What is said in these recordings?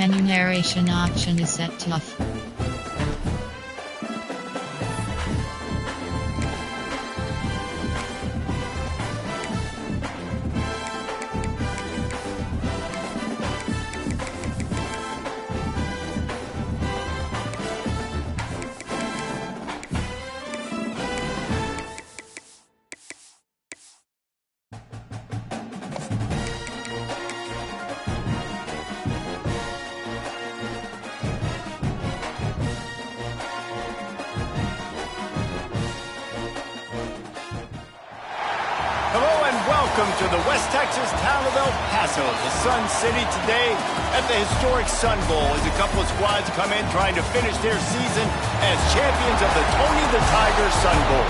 Menu narration option is set to off. Welcome to the West Texas town of El Paso, the Sun City, today at the historic Sun Bowl as a couple of squads come in trying to finish their season as champions of the Tony the Tiger Sun Bowl.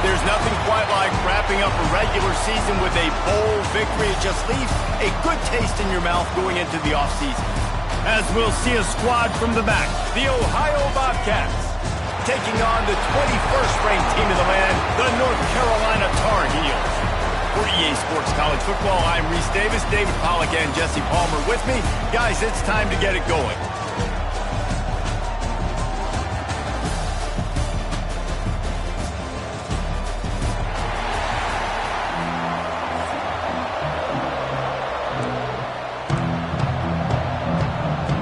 There's nothing quite like wrapping up a regular season with a bowl victory. It just leaves a good taste in your mouth going into the offseason. As we'll see a squad from the back, the Ohio Bobcats, taking on the 21st ranked team of the land, the North Carolina Tar Heels. For EA Sports College Football, I'm Reese Davis, David Pollack, and Jesse Palmer with me. Guys, it's time to get it going.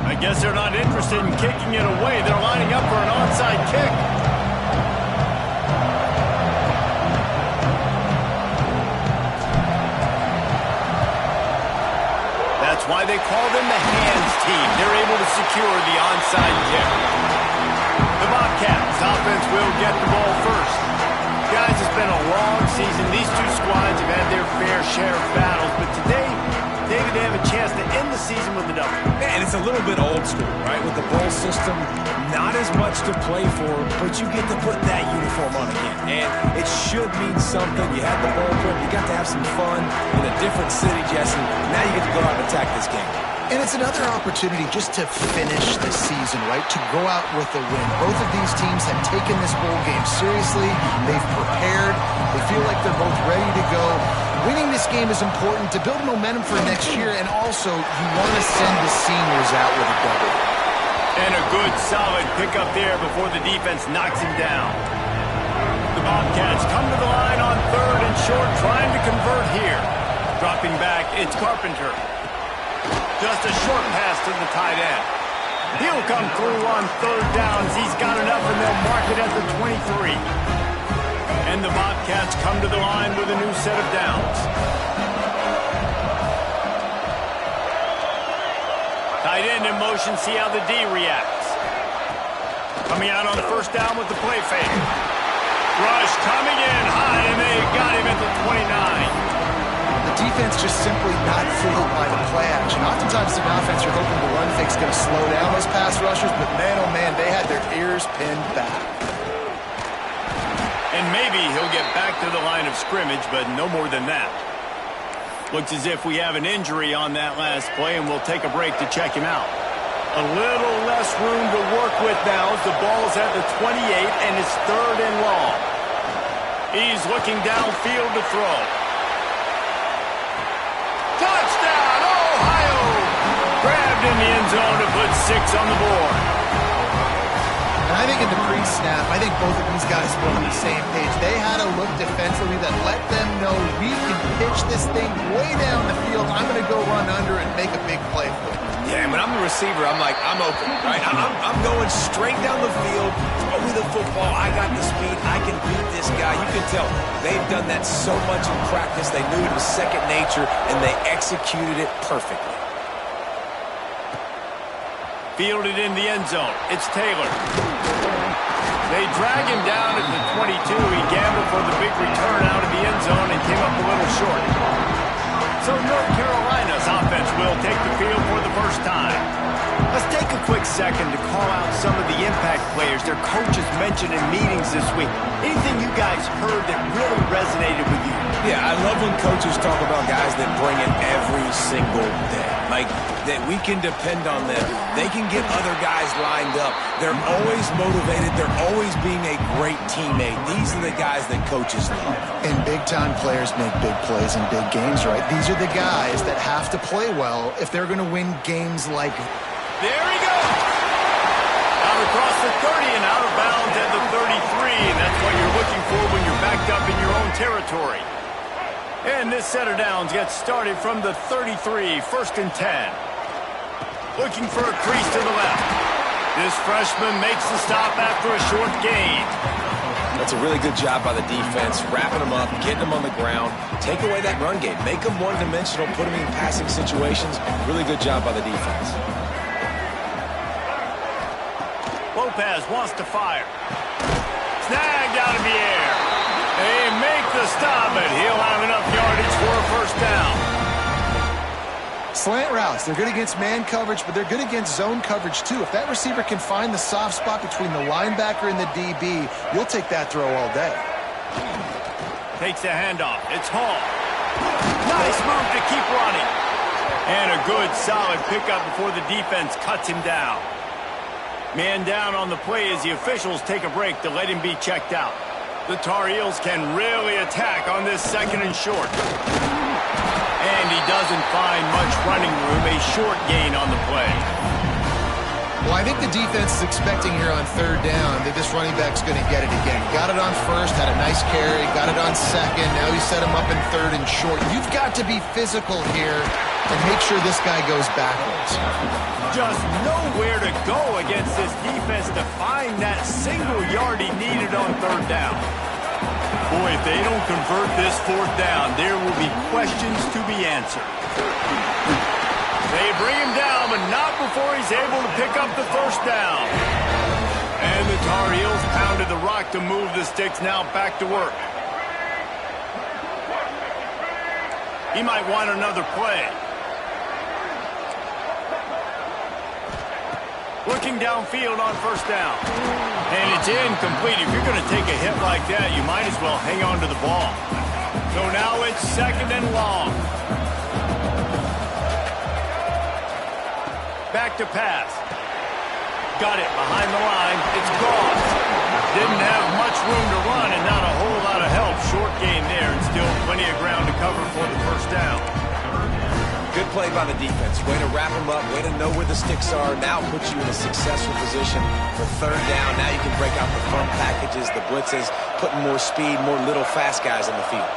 I guess they're not interested in kicking it away. They're lining up for an onside kick. That's why they call them the hands team. They're able to secure the onside kick. The Bobcats offense will get the ball first. Guys, it's been a long season. These two squads have had their fair share of battles, but today, David, they have a chance to end the season with a W. And it's a little bit old school, right? With the bowl system, not as much to play for, but you get to put that uniform on again. And it should mean something. You had the bowl trip. You got to have some fun in a different city, Jesse. Now you get to go out and attack this game. And it's another opportunity just to finish the season, right? To go out with a win. Both of these teams have taken this bowl game seriously. They've prepared. They feel like they're both ready to go. Winning this game is important to build momentum for next year, and also you want to send the seniors out with a W. And a good, solid pickup there before the defense knocks him down. The Bobcats come to the line on 3rd and short, trying to convert here. Dropping back, it's Carpenter. Just a short pass to the tight end. He'll come through on 3rd downs. He's got enough, and they'll mark it at the 23. And the Bobcats come to the line with a new set of downs. Tight end in motion, see how the D reacts. Coming out on 1st down with the play fake. Rush coming in high, and they got him at the 29. The defense just simply not fooled by the play action. Oftentimes, the offense, you're hoping the run fake's going to slow down those pass rushers, but man, oh man, they had their ears pinned back. And maybe he'll get back to the line of scrimmage, but no more than that. Looks as if we have an injury on that last play, and we'll take a break to check him out. A little less room to work with now as the ball's at the 28, and it's 3rd and long. He's looking downfield to throw. Touchdown, Ohio! Grabbed in the end zone to put 6 on the board. And I think in the pre-snap, I think both of these guys were on the same page. They had a look defensively that let them know we can pitch this thing way down the field. I'm going to go run under and make a big play for it. Yeah, when I'm the receiver, I'm like, I'm open, right? I'm going straight down the field. Throw me the football. I got the speed. I can beat this guy. You can tell they've done that so much in practice. They knew it was second nature, and they executed it perfectly. Fielded in the end zone. It's Taylor. They drag him down at the 22. He gambled for the big return out of the end zone and came up a little short. So North Carolina's offense will take the field for the first time. Let's take a quick second to call out some of the impact players their coaches mentioned in meetings this week. Anything you guys heard that really resonated with you? Yeah, I love when coaches talk about guys that bring it every single day. Like, that we can depend on them. They can get other guys lined up. They're always motivated. They're always being a great teammate. These are the guys that coaches love. And big-time players make big plays in big games, right? These are the guys that have to play well if they're going to win games like There he goes. Out across the 30 and out of bounds at the 33. And that's what you're looking for when you're backed up in your own territory. And this set of downs gets started from the 33, 1st and 10. Looking for a crease to the left. This freshman makes the stop after a short gain. That's a really good job by the defense, wrapping them up, getting them on the ground, take away that run game, make them one-dimensional, put them in passing situations. Really good job by the defense. Lopez wants to fire. Snagged out of the air. They make the stop, but he'll have enough yardage for a first down. Slant routes, they're good against man coverage, but they're good against zone coverage too. If that receiver can find the soft spot between the linebacker and the DB, you'll take that throw all day. Takes the handoff. It's Hall. Nice move to keep running. And a good, solid pickup before the defense cuts him down. Man down on the play as the officials take a break to let him be checked out. The Tar Heels can really attack on this 2nd and short. And he doesn't find much running room, a short gain on the play. Well, I think the defense is expecting here on 3rd down that this running back's going to get it again. Got it on 1st, had a nice carry, got it on 2nd. Now he set him up in 3rd and short. You've got to be physical here and make sure this guy goes backwards. Just nowhere to go against this defense to find that single yard he needed on 3rd down. Boy, if they don't convert this 4th down, there will be questions to be answered. They bring him down, but not before he's able to pick up the 1st down. And the Tar Heels pounded the rock to move the sticks, now back to work. He might want another play. Looking downfield on 1st down. And it's incomplete. If you're going to take a hit like that, you might as well hang on to the ball. So now it's 2nd and long. Back to pass. Got it behind the line. It's gone. Didn't have much room to run and not a whole lot of help. Short gain there and still plenty of ground to cover for the 1st down. Good play by the defense. Way to wrap them up. Way to know where the sticks are. Now puts you in a successful position for 3rd down. Now you can break out the front packages, the blitzes, putting more speed, more little fast guys in the field.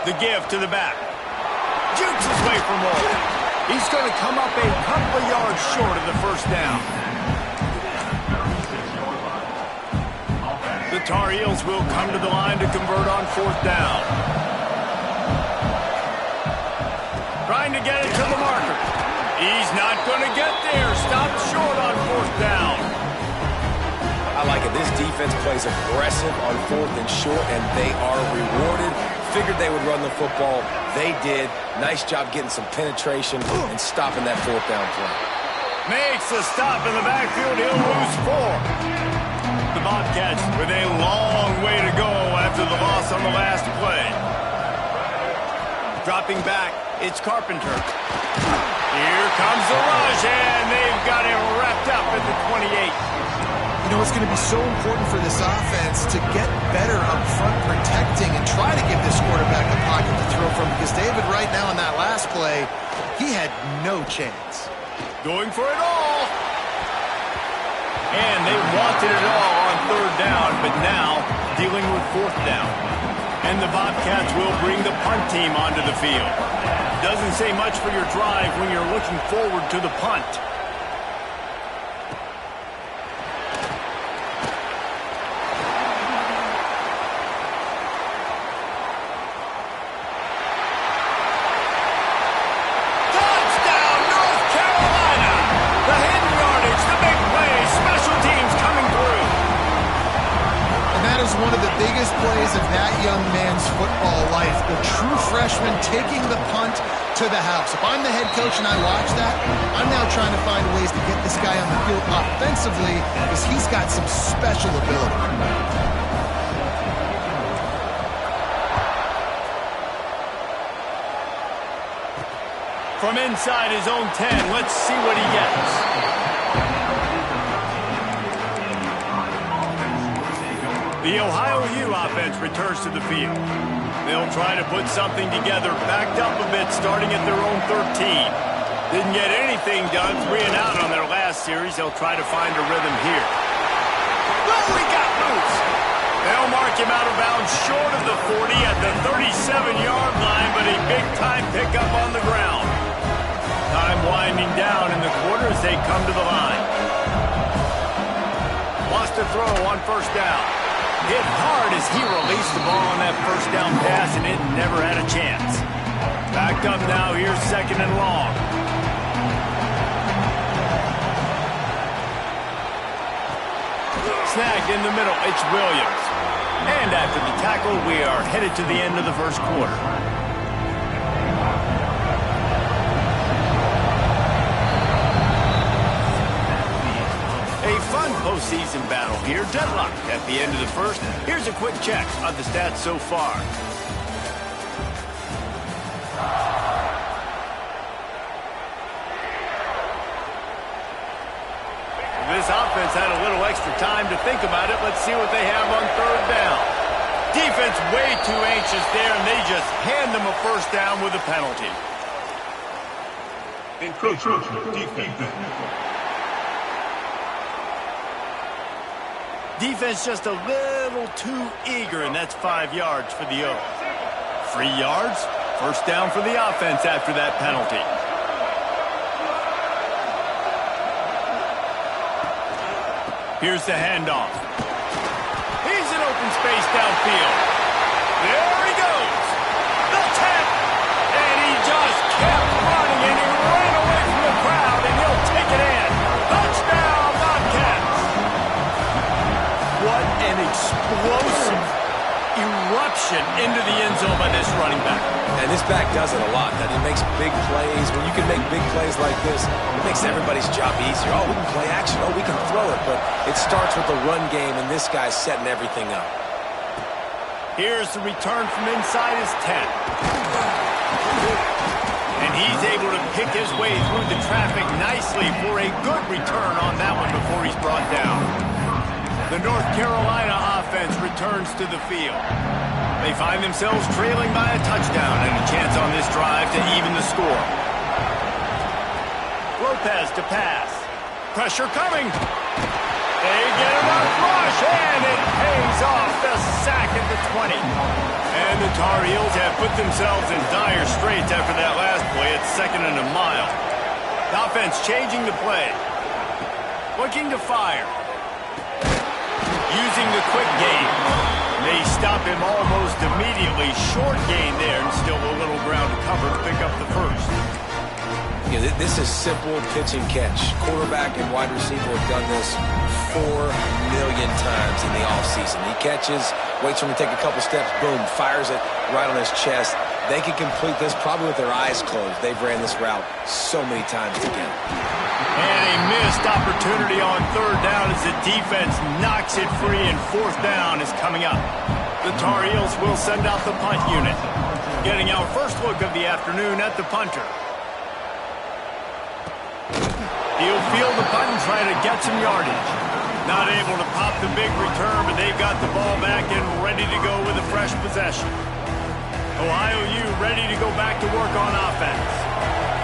The give to the back. Jukes his way for more. He's going to come up a couple of yards short of the 1st down. The Tar Heels will come to the line to convert on 4th down. Trying to get it to the marker. He's not going to get there. Stopped short on 4th down. I like it. This defense plays aggressive on 4th and short, and they are rewarded. Figured they would run the football. They did. Nice job getting some penetration and stopping that 4th down play. Makes a stop in the backfield. He'll lose 4. The Bobcats with a long way to go after the loss on the last play. Dropping back. It's Carpenter. Here comes the rush, and they've got him wrapped up at the 28. You know, it's going to be so important for this offense to get better up front protecting and try to give this quarterback a pocket to throw from, because David right now in that last play, he had no chance. Going for it all. And they wanted it all on 3rd down, but now dealing with 4th down. And the Bobcats will bring the punt team onto the field. Doesn't say much for your drive when you're looking forward to the punt. Touchdown, North Carolina! The hidden yardage, the big play, special teams coming through. And that is one of the biggest plays of that young man's football life. The true freshman taking the punt to the house. If I'm the head coach and I watch that, I'm now trying to find ways to get this guy on the field offensively because he's got some special ability. From inside his own 10, let's see what he gets. The Ohio U offense returns to the field. They'll try to put something together, backed up a bit, starting at their own 13. Didn't get anything done, 3 and out on their last series. They'll try to find a rhythm here. Oh, he got loose. They'll mark him out of bounds short of the 40 at the 37-yard line, but a big-time pickup on the ground. Time winding down in the quarter as they come to the line. Lost a throw on first down. Hit hard as he released the ball on that first down pass, and it never had a chance. Backed up now, here's 2nd and long. Snagged in the middle, it's Williams. And after the tackle, we are headed to the end of the first quarter. A fun postseason battle here, deadlocked at the end of the first. Here's a quick check of the stats so far. This offense had a little extra time to think about it. Let's see what they have on 3rd down. Defense way too anxious there, and they just hand them a first down with a penalty. Defense just a little too eager, and that's 5 yards for the Oaks. 3 yards, first down for the offense after that penalty. Here's the handoff. He's in open space downfield. There he goes. The 10. And he just kept running, and he ran away from the crowd, and he'll take it in. Touchdown, Bobcats. What an explosive eruption into the end zone by this running back. And this back does it a lot. That he makes big plays. When you can make big plays like this, it makes everybody's job easier. Oh, we can play action. Oh, we can throw it. But it starts with the run game, and this guy's setting everything up. Here's the return from inside his 10. And he's able to pick his way through the traffic nicely for a good return on that one before he's brought down. The North Carolina offense returns to the field. They find themselves trailing by a touchdown and a chance on this drive to even the score. Lopez to pass. Pressure coming. They get him on rush, and it pays off. The sack at the 20. And the Tar Heels have put themselves in dire straits after that last play at 2nd and a mile. The offense changing the play. Looking to fire. Using the quick game. They stop him almost immediately. Short gain there, and still a little ground to cover to pick up the first. Yeah, this is simple pitch and catch. Quarterback and wide receiver have done this 4 million times in the offseason. He catches, waits for him to take a couple steps, boom, fires it right on his chest. They can complete this probably with their eyes closed. They've ran this route so many times together. And a missed opportunity on 3rd down as the defense knocks it free, and 4th down is coming up. The Tar Heels will send out the punt unit. Getting our first look of the afternoon at the punter. He'll field the punt and try to get some yardage. Not able to pop the big return, but they've got the ball back and ready to go with a fresh possession. Ohio U ready to go back to work on offense.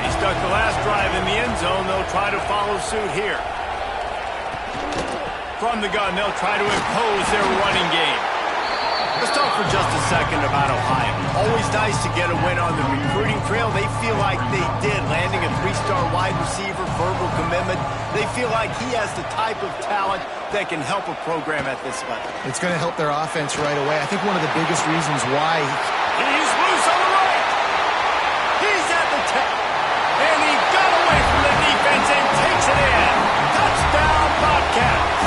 He stuck the last drive in the end zone. They'll try to follow suit here. From the gun, they'll try to impose their running game. Let's talk for just a second about Ohio. Always nice to get a win on the recruiting trail. They feel like they did, landing a 3-star wide receiver, verbal commitment. They feel like he has the type of talent that can help a program at this level. It's going to help their offense right away. I think one of the biggest reasons why... He's loose on the right. He's at the 10. And he got away from the defense and takes it in. Touchdown, Bobcats.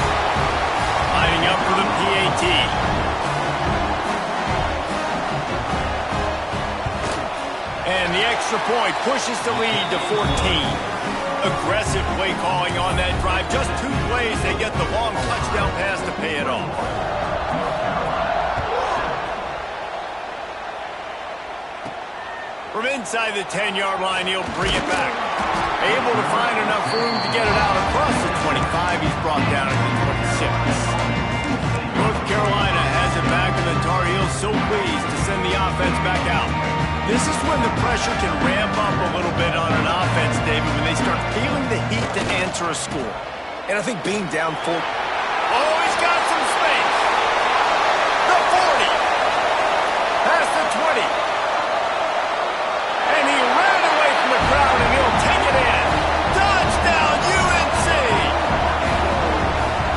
Lining up for the PAT. And the extra point pushes the lead to 14. Aggressive play calling on that drive. Just 2 plays, they get the long touchdown pass to pay it off. From inside the 10-yard line, he'll bring it back. Able to find enough room to get it out across the 25. He's brought down at the 26. North Carolina has it back, and the Tar Heels so pleased to send the offense back out. This is when the pressure can ramp up a little bit on an offense, David, when they start feeling the heat to answer a score. And I think being down 4... Oh, he's got some space. The 40. Past the 20. And he ran away from the crowd, and he'll take it in. Touchdown, UNC!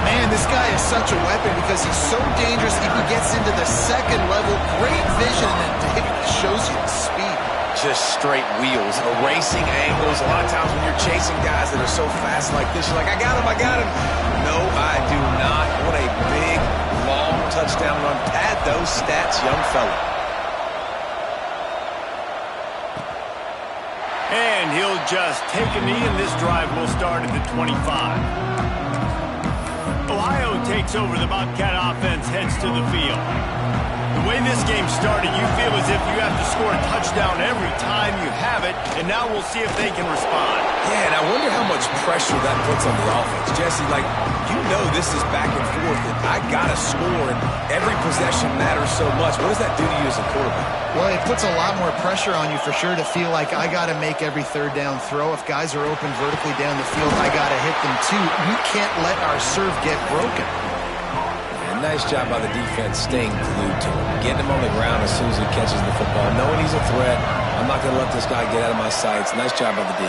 Man, this guy is such a weapon because he's so dangerous. If he gets into the second level, great vision, and David shows you the speed. Just straight wheels, erasing angles. A lot of times when you're chasing guys that are so fast like this, you're like, I got him. No, I do not. What a big, long touchdown run. Pad those stats, young fella. And he'll just take a knee, and this drive will start at the 25. Ohio takes over. The Bobcat offense heads to the field. The way this game started, you feel as if you have to score a touchdown every time you have it, and now we'll see if they can respond. Yeah, and I wonder how much pressure that puts on the offense. Jesse, like, you know this is back and forth, and I got to score, and every possession matters so much. What does that do to you as a quarterback? Well, it puts a lot more pressure on you for sure to feel like I got to make every third down throw. If guys are open vertically down the field, I got to hit them too. We can't let our serve get broken. Nice job by the defense staying glued to him, getting him on the ground as soon as he catches the football, knowing he's a threat. I'm not going to let this guy get out of my sights. Nice job by the D.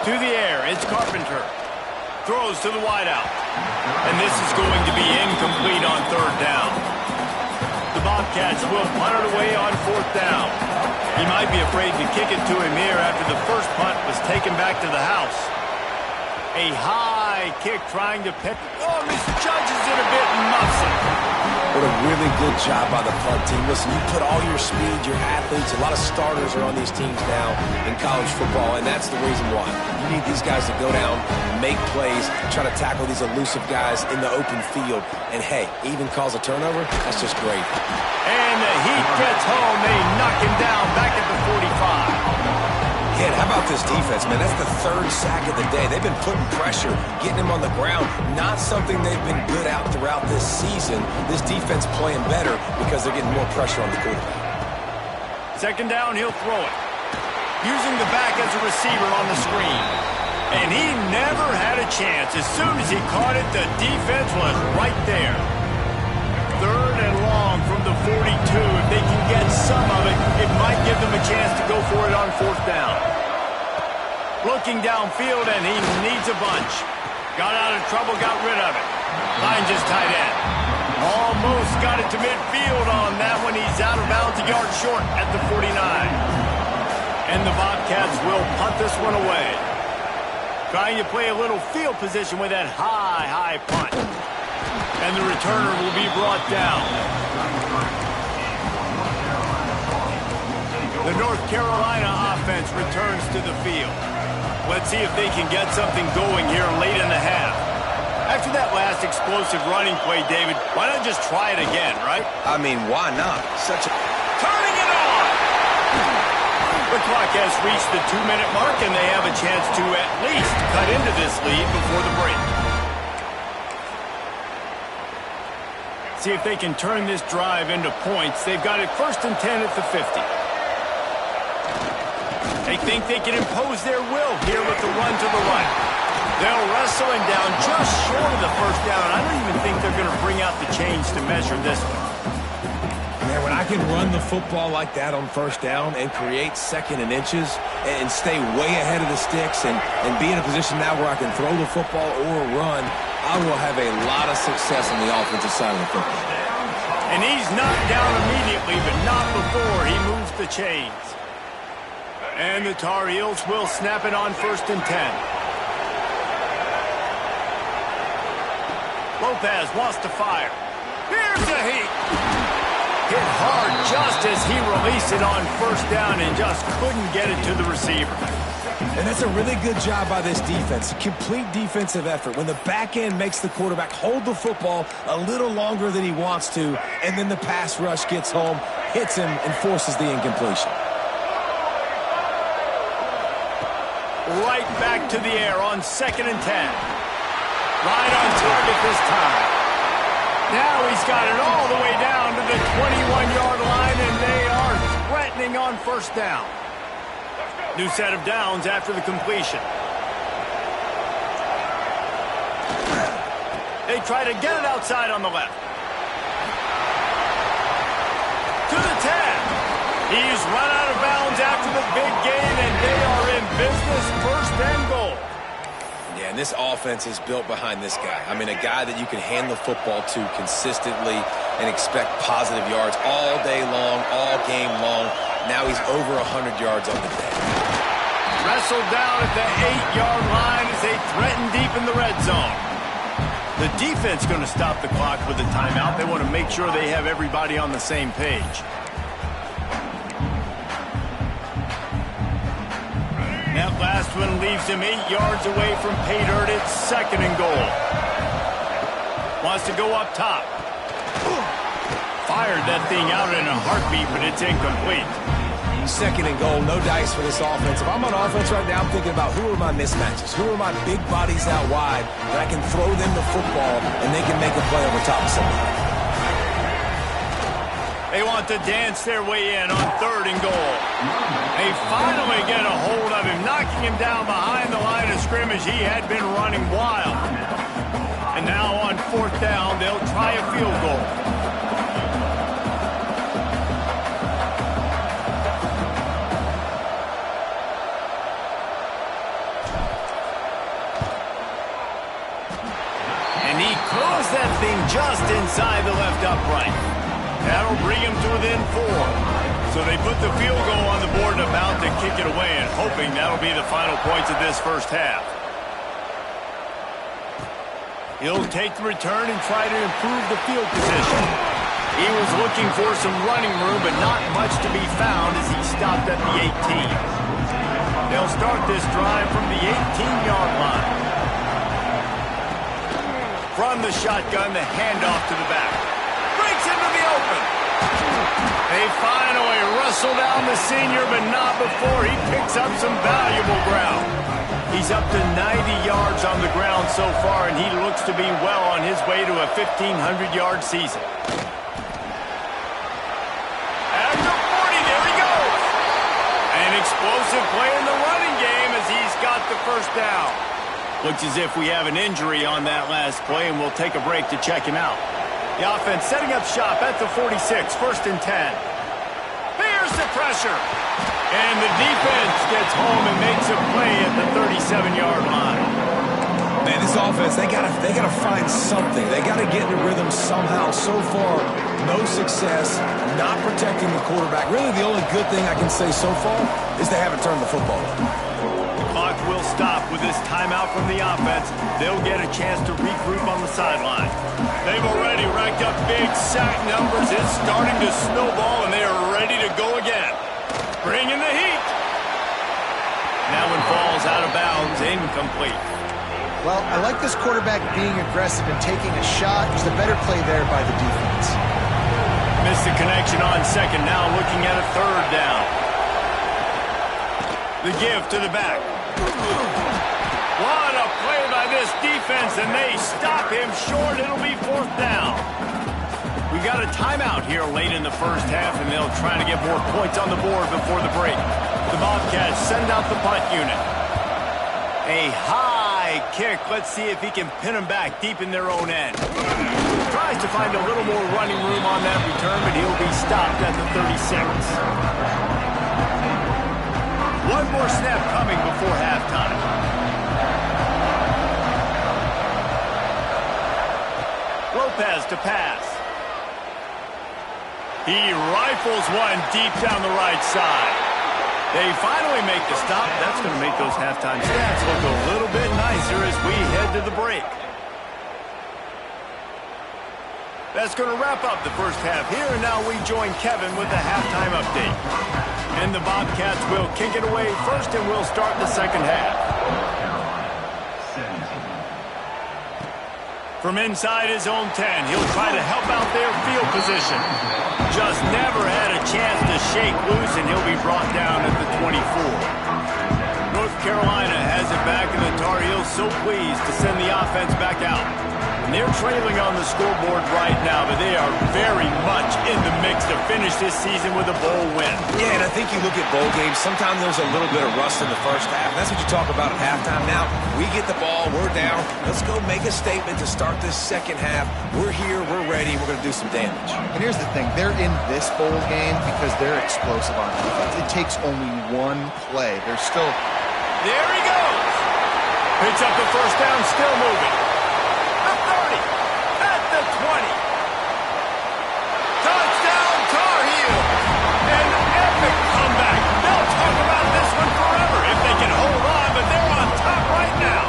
To the air, it's Carpenter. Throws to the wideout. And this is going to be incomplete on third down. The Bobcats will punt it away on fourth down. He might be afraid to kick it to him here after the first punt was taken back to the house. A high kick trying to pick. Oh, misjudges it a bit and muffs it. What a really good job by the punt team. Listen, you put all your speed, your athletes, a lot of starters are on these teams now in college football, and that's the reason why. You need these guys to go down, make plays, try to tackle these elusive guys in the open field. And, hey, even cause a turnover, that's just great. And the Heat gets home. They knock him down back at the 45. Yeah, how about this defense, man? That's the third sack of the day. They've been putting pressure, getting him on the ground. Not something they've been good at throughout this season. This defense playing better because they're getting more pressure on the quarterback. Second down, he'll throw it. Using the back as a receiver on the screen. And he never had a chance. As soon as he caught it, the defense was right there. Third and long from the 42. If they can get some of it, it might give them a chance to go for it on fourth down. Looking downfield, and he needs a bunch. Got out of trouble, got rid of it. Finds his tight end. Almost got it to midfield on that one. He's out of bounds, a yard short at the 49. And the Bobcats will punt this one away. Trying to play a little field position with that high punt. And the returner will be brought down. The North Carolina offense returns to the field. Let's see if they can get something going here late in the half. After that last explosive running play, David, why not just try it again, right? I mean, why not? Turning it on! The clock has reached the 2-minute mark, and they have a chance to at least cut into this lead before the break. See if they can turn this drive into points. They've got it 1st and 10 at the 50. They think they can impose their will here with the run to the right. They'll wrestle him down just short of the first down. I don't even think they're going to bring out the chains to measure this one. Man, when I can run the football like that on first down and create second and inches and stay way ahead of the sticks and be in a position now where I can throw the football or run, I will have a lot of success on the offensive side of the football. And he's knocked down immediately, but not before he moves the chains. And the Tar Heels will snap it on 1st and 10. Lopez wants to fire. Here's the Heat. Hit hard just as he released it on first down and just couldn't get it to the receiver. And that's a really good job by this defense. A complete defensive effort. When the back end makes the quarterback hold the football a little longer than he wants to, and then the pass rush gets home, hits him, and forces the incompletion. Right back to the air on 2nd and 10. Right on target this time. Now he's got it all the way down to the 21-yard line, and they are threatening threatening on first down. New set of downs after the completion. They try to get it outside on the left. To the 10. He's run out of bounds after the big gain, and they are in business, first and goal. Yeah, and this offense is built behind this guy. I mean, a guy that you can hand the football to consistently and expect positive yards all day long, all game long. Now he's over 100 yards on the day. Wrestled down at the 8-yard line as they threaten deep in the red zone. The defense going to stop the clock with a timeout. They want to make sure they have everybody on the same page. That last one leaves him 8 yards away from pay dirt. It's second and goal. Wants to go up top. Fired that thing out in a heartbeat, but it's incomplete. Second and goal, no dice for this offense. If I'm on offense right now, I'm thinking about who are my mismatches? Who are my big bodies out wide that I can throw them the football and they can make a play over top of somebody? They want to dance their way in on third and goal. They finally get a hold of him, knocking him down behind the line of scrimmage. He had been running wild. And now on fourth down, they'll try a field goal. And he closed that thing just inside the left upright. That'll bring him to within 4. So they put the field goal on the board and about to kick it away, and hoping that'll be the final points of this first half. He'll take the return and try to improve the field position. He was looking for some running room, but not much to be found as he stopped at the 18. They'll start this drive from the 18-yard line. From the shotgun, the handoff to the back. Breaks into the open. They finally wrestle down the senior, but not before he picks up some valuable ground. He's up to 90 yards on the ground so far, and he looks to be well on his way to a 1,500-yard season. At the 40, there he goes. An explosive play in the running game as he's got the first down. Looks as if we have an injury on that last play, and we'll take a break to check him out. The offense setting up shop at the 46, first and 10. Bears the pressure. And the defense gets home and makes a play at the 37-yard line. Man, this offense, they gotta find something. They gotta get in a rhythm somehow. So far, no success, not protecting the quarterback. Really, the only good thing I can say so far is they haven't turned the football over. Clock will stop with this timeout from the offense. They'll get a chance to regroup on the sideline. They've already racked up big sack numbers. It's starting to snowball, and they are ready to go again. Bringing the heat. That one falls out of bounds, incomplete. Well, I like this quarterback being aggressive and taking a shot. Just a better play there by the defense. Missed the connection on second, now looking at a third down. The give to the back. What a play by this defense, and they stop him short. It'll be fourth down. We got a timeout here late in the first half, and they'll try to get more points on the board before the break. The Bobcats send out the punt unit. A high kick. Let's see if he can pin them back deep in their own end. Tries to find a little more running room on that return, but he'll be stopped at the 36. One more snap coming before halftime. Lopez to pass. He rifles one deep down the right side. They finally make the stop. That's going to make those halftime stats look a little bit nicer as we head to the break. That's going to wrap up the first half here, and now we join Kevin with the halftime update. And the Bobcats will kick it away first, and we'll start the second half. From inside his own 10, he'll try to help out their field position. Just never had a chance to shake loose, and he'll be brought down at the 24. North Carolina has it back, and the Tar Heels so pleased to send the offense back out. And they're trailing on the scoreboard right now, but they are very much in the mix to finish this season with a bowl win. Yeah, and I think you look at bowl games, sometimes there's a little bit of rust in the first half. And that's what you talk about at halftime. Now, we get the ball, we're down. Let's go make a statement to start this second half. We're here, we're ready, we're going to do some damage. And here's the thing. They're in this bowl game because they're explosive on defense. It takes only one play. They're still... There he goes. Picks up the first down, still moving. The 30, at the 20. Touchdown, Tar Heels. An epic comeback. They'll talk about this one forever if they can hold on, but they're on top right now.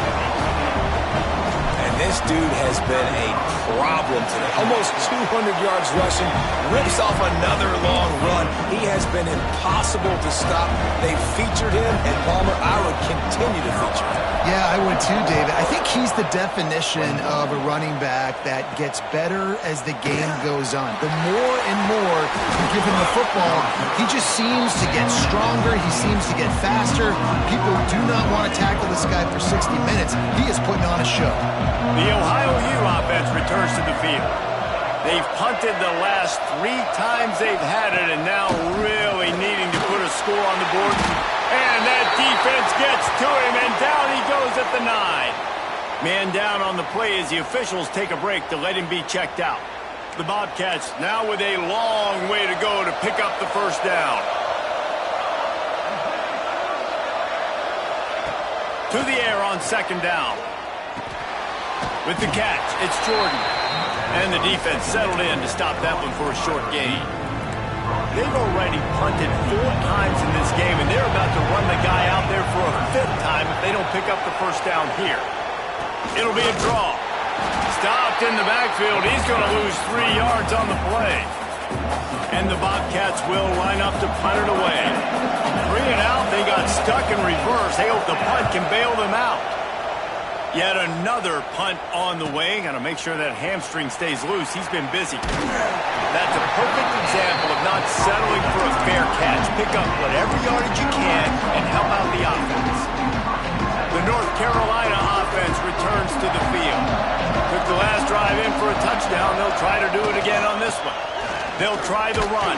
And this dude has been a problem today. Almost 200 yards rushing, rips off another long run. He has been impossible to stop. They've featured him, and Palmer, I would continue to feature him. Yeah, I would too, David. I think he's the definition of a running back that gets better as the game goes on. The more and more you give him the football, he just seems to get stronger. He seems to get faster. People do not want to tackle this guy for 60 minutes. He is putting on a show. The Ohio U offense returns to the field. They've punted the last 3 times they've had it, and now really needing to put a score on the board. And that defense gets to him, and down he goes at the 9. Man down on the play as the officials take a break to let him be checked out. The Bobcats now with a long way to go to pick up the first down. To the air on second down. With the catch, it's Jordan. And the defense settled in to stop that one for a short gain. They've already punted 4 times in this game, and they're about to run the guy out there for a 5th time if they don't pick up the first down here. It'll be a draw. Stopped in the backfield. He's going to lose 3 yards on the play. And the Bobcats will line up to punt it away. 3 and out. They got stuck in reverse. They hope the punt can bail them out. Yet another punt on the way. Got to make sure that hamstring stays loose. He's been busy. That's a perfect example of not settling for a fair catch. Pick up whatever yardage you can and help out the offense. The North Carolina offense returns to the field. Took the last drive in for a touchdown. They'll try to do it again on this one. They'll try the run.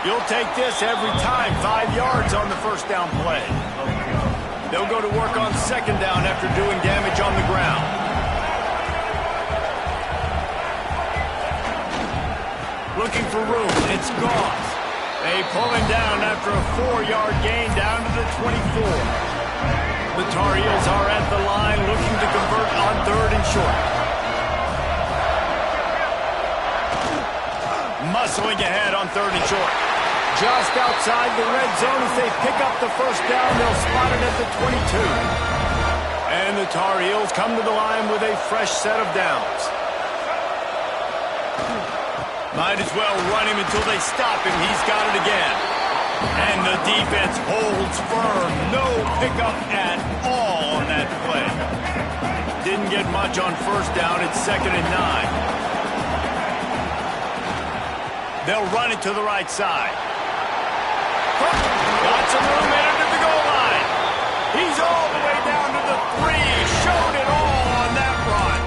You'll take this every time. 5 yards on the first down play. They'll go to work on second down after doing damage on the ground. Looking for room. It's Goss. They pull him down after a 4-yard gain down to the 24. The Tar Heels are at the line looking to convert on 3rd and short. Muscling ahead on 3rd and short. Just outside the red zone as they pick up the first down. They'll spot it at the 22. And the Tar Heels come to the line with a fresh set of downs. Might as well run him until they stop him. He's got it again. And the defense holds firm. No pickup at all on that play. Didn't get much on first down. It's 2nd and 9. They'll run it to the right side. Got some room into the goal line. He's all the way down to the 3. Showed it all on that run.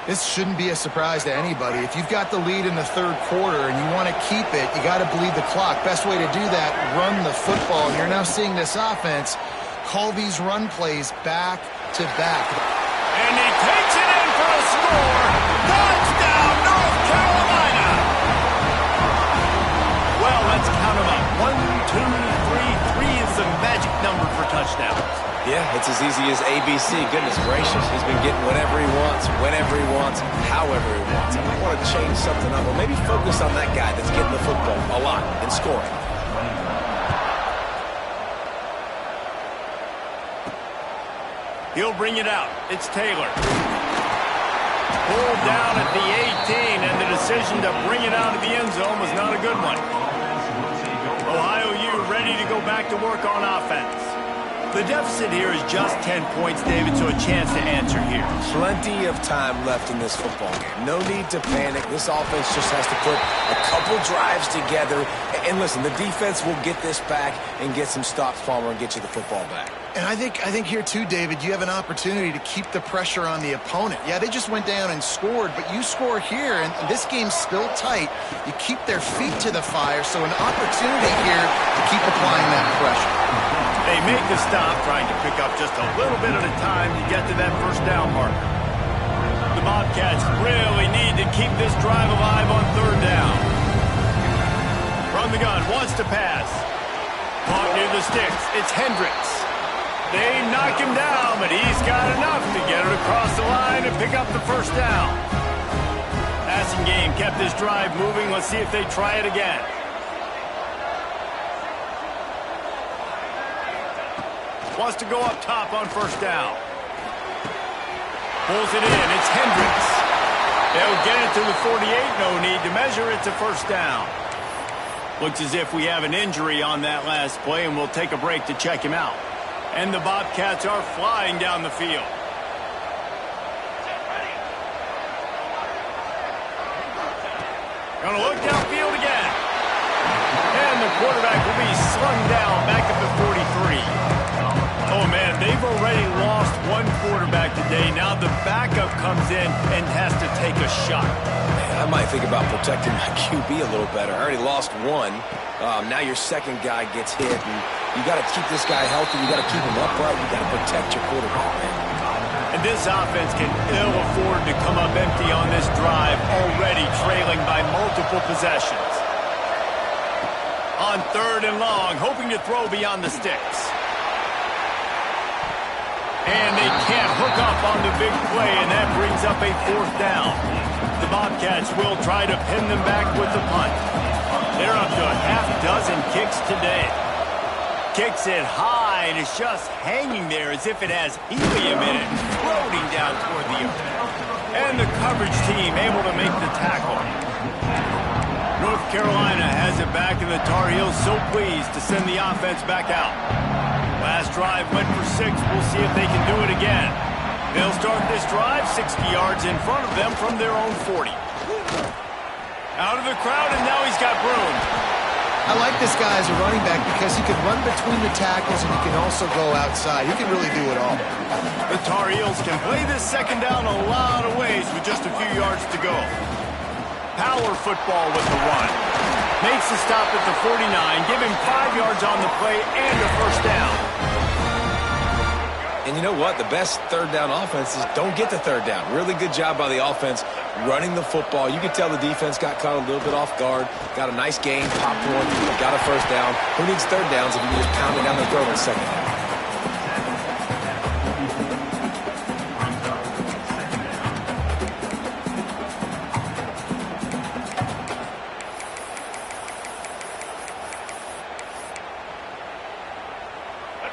This shouldn't be a surprise to anybody. If you've got the lead in the 3rd quarter and you want to keep it, you got to bleed the clock. Best way to do that, run the football. And you're now seeing this offense call these run plays back to back. And he takes it in for a score. Touchdown, North Carolina. Well, let's count them up. 1, 2, 3. 3 is the magic number for touchdowns. Yeah, it's as easy as ABC. Goodness gracious. He's been getting whatever he wants, whenever he wants, however he wants. I might want to change something up or maybe focus on that guy that's getting the football a lot and scoring. He'll bring it out. It's Taylor. Pulled down at the 18, and the decision to bring it out of the end zone was not a good one. Ohio U ready to go back to work on offense. The deficit here is just 10 points, David, so a chance to answer here. Plenty of time left in this football game. No need to panic. This offense just has to put a couple drives together. And listen, the defense will get this back and get some stops, Palmer, and get you the football back. And I think here too, David, you have an opportunity to keep the pressure on the opponent. Yeah, they just went down and scored, but you score here, and this game's still tight. You keep their feet to the fire, so an opportunity here to keep applying that pressure. They make the stop, trying to pick up just a little bit at a time to get to that first down marker. The Bobcats really need to keep this drive alive on third down. From the gun, wants to pass. Caught near the sticks. It's Hendricks. They knock him down, but he's got enough to get it across the line and pick up the first down. Passing game kept this drive moving. Let's see if they try it again. Wants to go up top on first down. Pulls it in. It's Hendricks. They'll get it to the 48. No need to measure. It's a first down. Looks as if we have an injury on that last play, and we'll take a break to check him out. And the Bobcats are flying down the field. Gonna look downfield again. And the quarterback will be slung down back at the 43. Oh, man, they've already lost one quarterback today. Now the backup comes in and has to take a shot. Man, I might think about protecting my QB a little better. I already lost one. Now your second guy gets hit, and you got to keep this guy healthy. You got to keep him upright. You got to protect your quarterback, man. And this offense can ill afford to come up empty on this drive, already trailing by multiple possessions. On third and long, hoping to throw beyond the sticks. And they can't hook up on the big play, and that brings up a fourth down. The Bobcats will try to pin them back with the punt. They're up to a half-dozen kicks today. Kicks it high, and it's just hanging there as if it has helium in it, floating down toward the earth. And the coverage team able to make the tackle. North Carolina has it back, and the Tar Heels so pleased to send the offense back out. Last drive went for 6. We'll see if they can do it again. They'll start this drive 60 yards in front of them from their own 40. Out of the crowd, and now he's got room. I like this guy as a running back because he can run between the tackles and he can also go outside. He can really do it all. The Tar Heels can play this second down a lot of ways with just a few yards to go. Power football with the run. Makes the stop at the 49, give him 5 yards on the play and a first down. And you know what? The best third down offenses don't get the third down. Really good job by the offense running the football. You could tell the defense got caught a little bit off guard. Got a nice game, popped one, got a first down. Who needs third downs if you can just pound it down the throat in second down?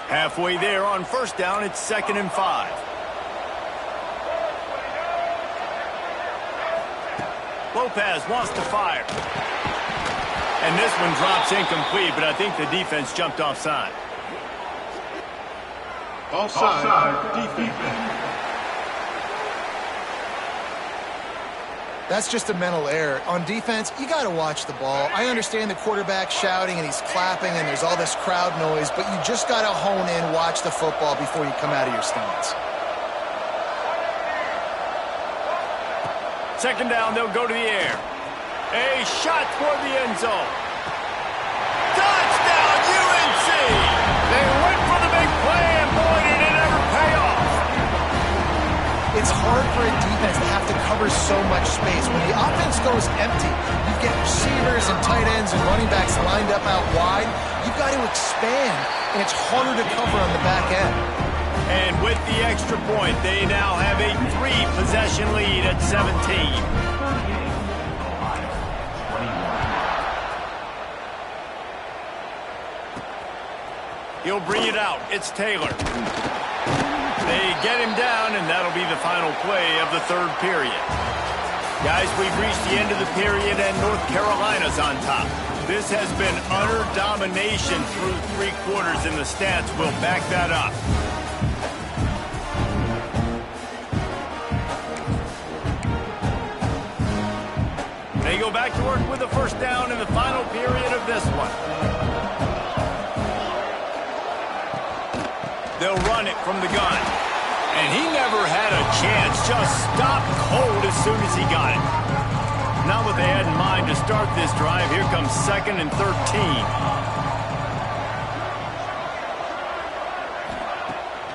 Halfway there on first down, it's 2nd and 5. Lopez wants to fire. And this one drops incomplete, but I think the defense jumped offside. Offside defense. That's just a mental error. On defense, you got to watch the ball. I understand the quarterback shouting and he's clapping and there's all this crowd noise, but you just got to hone in, watch the football before you come out of your stance. Second down, they'll go to the air. A shot toward the end zone. Touchdown, UNC! They went for the big play, and boy, did it ever pay off. It's hard for a defense to have to cover so much space. When the offense goes empty, you get receivers and tight ends and running backs lined up out wide. You've got to expand, and it's harder to cover on the back end. And with the extra point, they now have a 3-possession lead at 17. He'll bring it out. It's Taylor. They get him down, and that'll be the final play of the third period. Guys, we've reached the end of the period, and North Carolina's on top. This has been utter domination through 3 quarters, and the stats will back that up. They go back to work with a first down in the final period of this one. They'll run it from the gun. And he never had a chance. Just stopped cold as soon as he got it. Not what they had in mind to start this drive. Here comes 2nd and 13.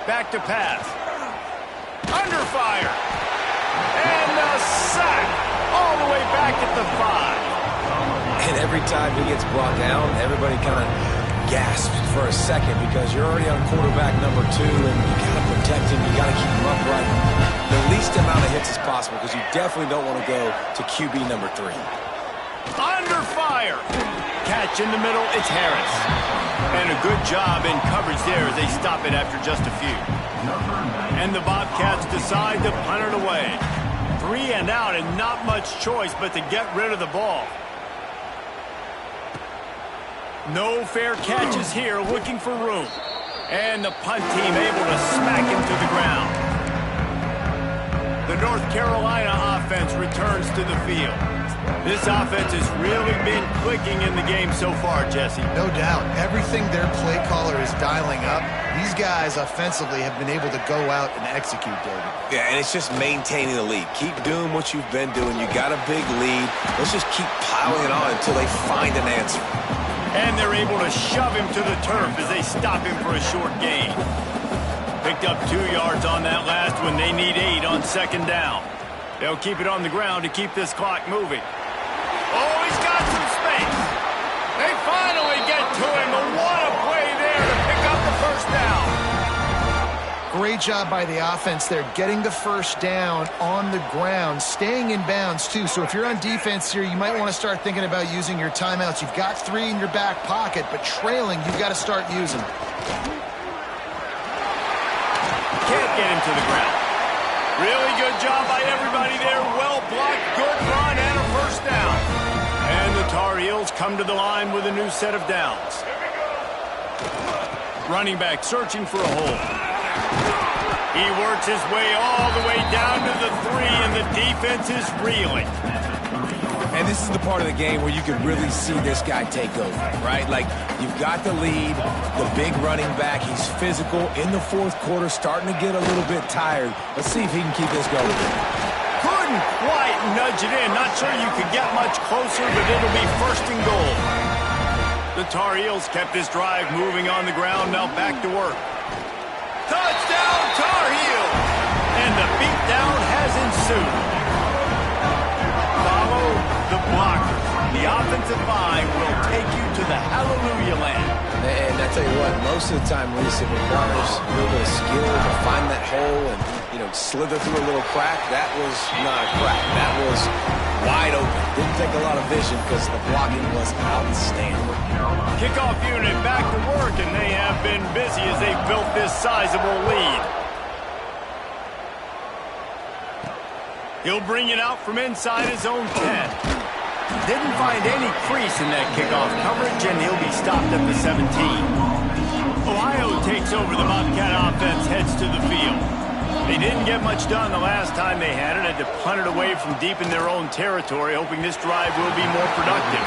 Back to pass. Under fire. And a sack. All the way back at the 5. And every time he gets brought down, everybody kind of gasps for a second because you're already on quarterback number 2 and you got to protect him. You got to keep him upright. The least amount of hits as possible because you definitely don't want to go to QB number 3. Under fire. Catch in the middle. It's Harris. And a good job in coverage there as they stop it after just a few. And the Bobcats decide to punt it away. 3 and out and not much choice but to get rid of the ball. No fair catches here, looking for room. And the punt team able to smack him to the ground. The North Carolina offense returns to the field. This offense has really been clicking in the game so far, Jesse. No doubt. Everything their play caller is dialing up, these guys offensively have been able to go out and execute, David. Yeah, and it's just maintaining the lead. Keep doing what you've been doing. You got a big lead. Let's just keep piling it on until they find an answer. And they're able to shove him to the turf as they stop him for a short gain. Picked up 2 yards on that last one. They need 8 on 2nd down. They'll keep it on the ground to keep this clock moving. Oh, he's got some space. They finally get to him. But what a play there to pick up the 1st down. Great job by the offense there, getting the 1st down on the ground, staying in bounds too. So if you're on defense here, you might want to start thinking about using your timeouts. You've got 3 in your back pocket, but trailing, you've got to start using. Can't get him to the ground. Really good job by everybody there. Well blocked, good run, and a 1st down. And the Tar Heels come to the line with a new set of downs. Running back searching for a hole. He works his way all the way down to the 3, and the defense is reeling. And this is the part of the game where you can really see this guy take over, right? Like, you've got the lead, the big running back. He's physical in the 4th quarter, starting to get a little bit tired. Let's see if he can keep this going. Couldn't quite nudge it in. Not sure you could get much closer, but it'll be 1st and goal. The Tar Heels kept this drive moving on the ground. Now back to work. Touchdown, Tar Heels! And the beatdown has ensued. Follow the blockers. The offensive line will take you to the hallelujah land. And I tell you what, most of the time, Lisa, it requires a little bit of skill to find that hole and, slither through a little crack. That was not a crack. That was wide open. Didn't take a lot of vision because the blocking was outstanding. Kickoff unit back to work, and they have been busy as they built this sizable lead. He'll bring it out from inside his own 10. Didn't find any crease in that kickoff coverage, and he'll be stopped at the 17. Ohio takes over. The Bobcat offense heads to the field. They didn't get much done the last time they had it. Had to punt it away from deep in their own territory, hoping this drive will be more productive.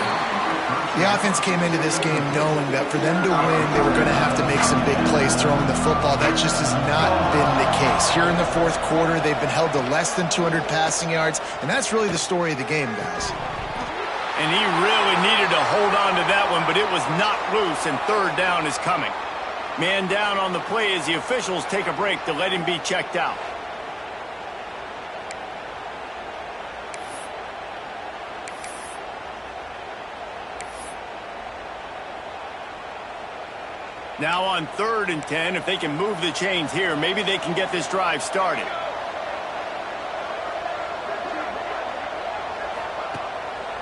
The offense came into this game knowing that for them to win, they were going to have to make some big plays throwing the football. That just has not been the case. Here in the 4th quarter, they've been held to less than 200 passing yards, and that's really the story of the game, guys. And he really needed to hold on to that one, but it was not loose, and 3rd down is coming. Man down on the play as the officials take a break to let him be checked out. Now on 3rd and 10, if they can move the chains here, maybe they can get this drive started.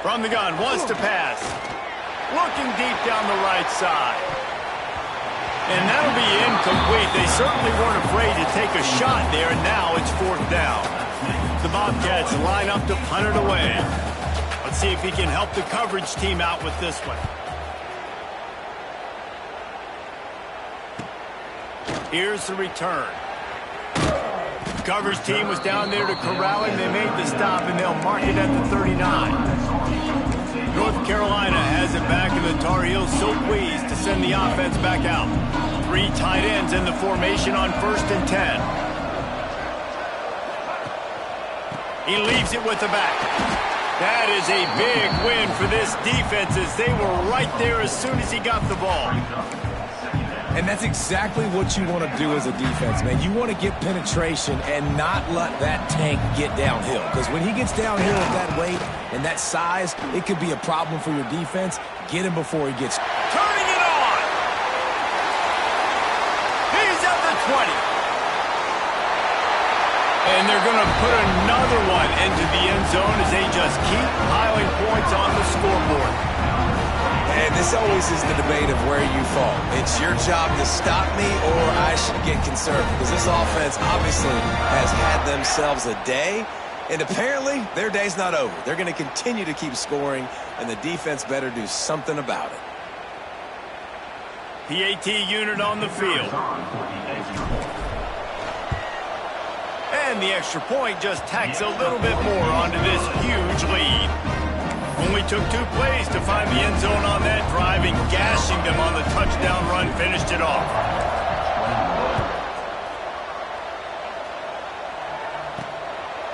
From the gun, wants to pass. Looking deep down the right side. And that'll be incomplete. They certainly weren't afraid to take a shot there, and now it's 4th down. The Bobcats line up to punt it away. Let's see if he can help the coverage team out with this one. Here's the return. Coverage team was down there to corral him. They made the stop, and they'll mark it at the 39. North Carolina has it back, and the Tar Heels so pleased to send the offense back out. Three tight ends in the formation on 1st and 10. He leaves it with the back. That is a big win for this defense as they were right there as soon as he got the ball. And that's exactly what you want to do as a defense, man. You want to get penetration and not let that tank get downhill. Because when he gets downhill at that weight and that size, it could be a problem for your defense. Get him before he gets... Turning it on! He's at the 20. And they're going to put another one into the end zone as they just keep piling points on the scoreboard. And this always is the debate of where you fall. It's your job to stop me or I should get concerned. Because this offense obviously has had themselves a day. And apparently their day's not over. They're going to continue to keep scoring. And the defense better do something about it. PAT unit on the field. And the extra point just tacks a little bit more onto this huge lead. Only took 2 plays to find the end zone on that drive, and gashing them on the touchdown run finished it off.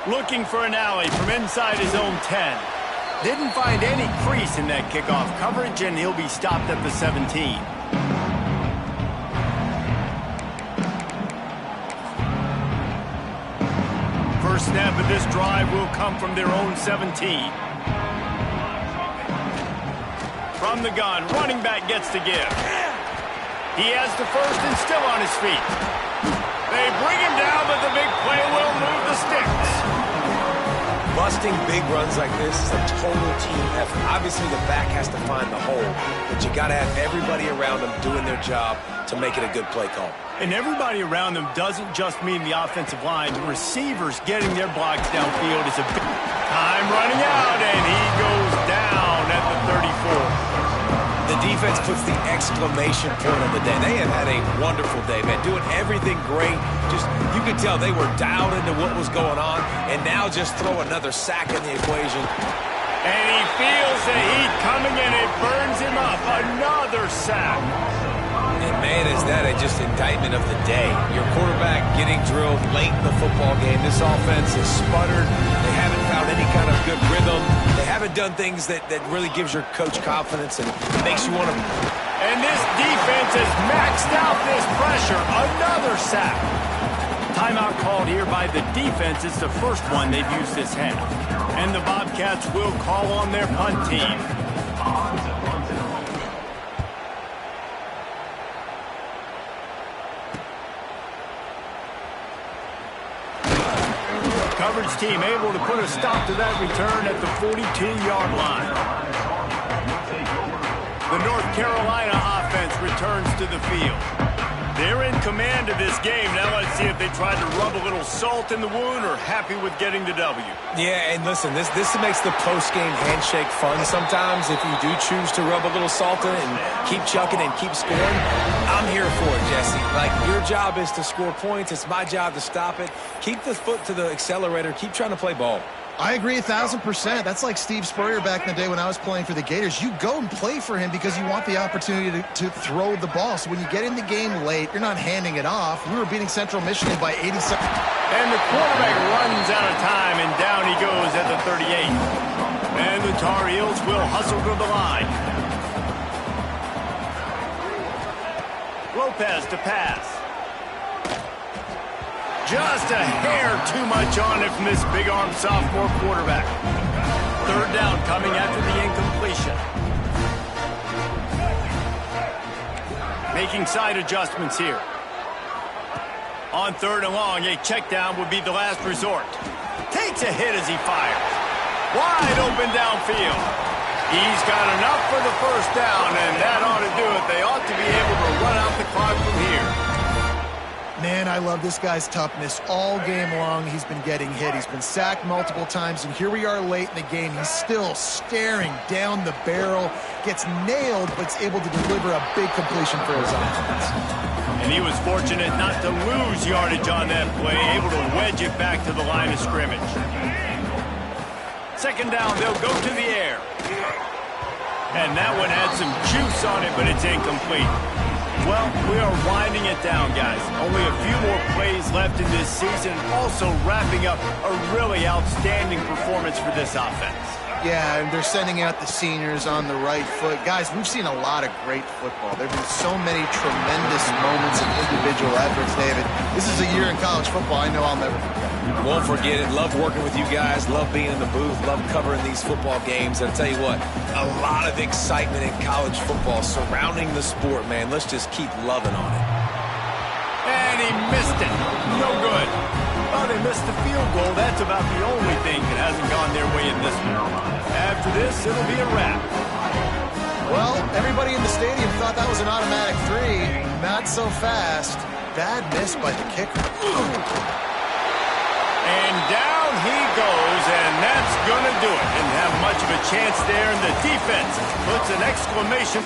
Looking for an alley from inside his own 10. Didn't find any crease in that kickoff coverage, and he'll be stopped at the 17. First snap of this drive will come from their own 17. From the gun, running back gets to give. He has the first and still on his feet. They bring him down, but the big play will move the sticks. Busting big runs like this is a total team effort. Obviously, the back has to find the hole, but you got to have everybody around them doing their job to make it a good play call. And everybody around them doesn't just mean the offensive line. The receivers getting their blocks downfield is a big time running out, and he goes down at the 34. The defense puts the exclamation point on the day. They have had a wonderful day, man. Doing everything great. Just, you could tell they were dialed into what was going on, and now just throw another sack in the equation. And he feels the heat coming, and it burns him up. Another sack. And, man, is that just indictment of the day. Your quarterback getting drilled late in the football game. This offense has sputtered. They haven't found any kind of good rhythm. They haven't done things that really gives your coach confidence and makes you want to... And this defense has maxed out this pressure. Another sack. Timeout called here by the defense. It's the first one they've used this half. And the Bobcats will call on their punt team. Coverage team able to put a stop to that return at the 42-yard line. The North Carolina offense returns to the field. They're in command of this game. Now let's see if they tried to rub a little salt in the wound or happy with getting the W. Yeah, and listen, this makes the post-game handshake fun sometimes. If you do choose to rub a little salt in it and keep chucking and keep scoring, I'm here for it, Jesse. Like, your job is to score points. It's my job to stop it. Keep the foot to the accelerator. Keep trying to play ball. I agree 1,000%. That's like Steve Spurrier back in the day when I was playing for the Gators. You go and play for him because you want the opportunity to throw the ball. So when you get in the game late, you're not handing it off. We were beating Central Michigan by 87. And the quarterback runs out of time, and down he goes at the 38. And the Tar Heels will hustle to the line. Lopez to pass. Just a hair too much on it from this big-arm sophomore quarterback. Third down coming after the incompletion. Making side adjustments here. On third and long, a check down would be the last resort. Takes a hit as he fires. Wide open downfield. He's got enough for the first down, and that ought to do it. They ought to be able to run out the clock from here. Man, I love this guy's toughness. All game long, he's been getting hit. He's been sacked multiple times, and here we are late in the game. He's still staring down the barrel, gets nailed, but is able to deliver a big completion for his offense. And he was fortunate not to lose yardage on that play, able to wedge it back to the line of scrimmage. Second down, they'll go to the air. And that one had some juice on it, but it's incomplete. Well, we are winding it down, guys. Only a few more plays left in this season. Also wrapping up a really outstanding performance for this offense. Yeah, and they're sending out the seniors on the right foot. Guys, we've seen a lot of great football. There have been so many tremendous moments of individual efforts, David. This is a year in college football I know I'll never forget. Won't forget it. Love working with you guys. Love being in the booth. Love covering these football games. And I'll tell you what, a lot of excitement in college football surrounding the sport, man. Let's just keep loving on it. And he missed it. No good. Oh, they missed the field goal. That's about the only thing that hasn't gone their way in this one. After this, it'll be a wrap. Well, everybody in the stadium thought that was an automatic 3. Not so fast. Bad miss by the kicker. And down he goes, and that's going to do it. Didn't have much of a chance there, and the defense puts an exclamation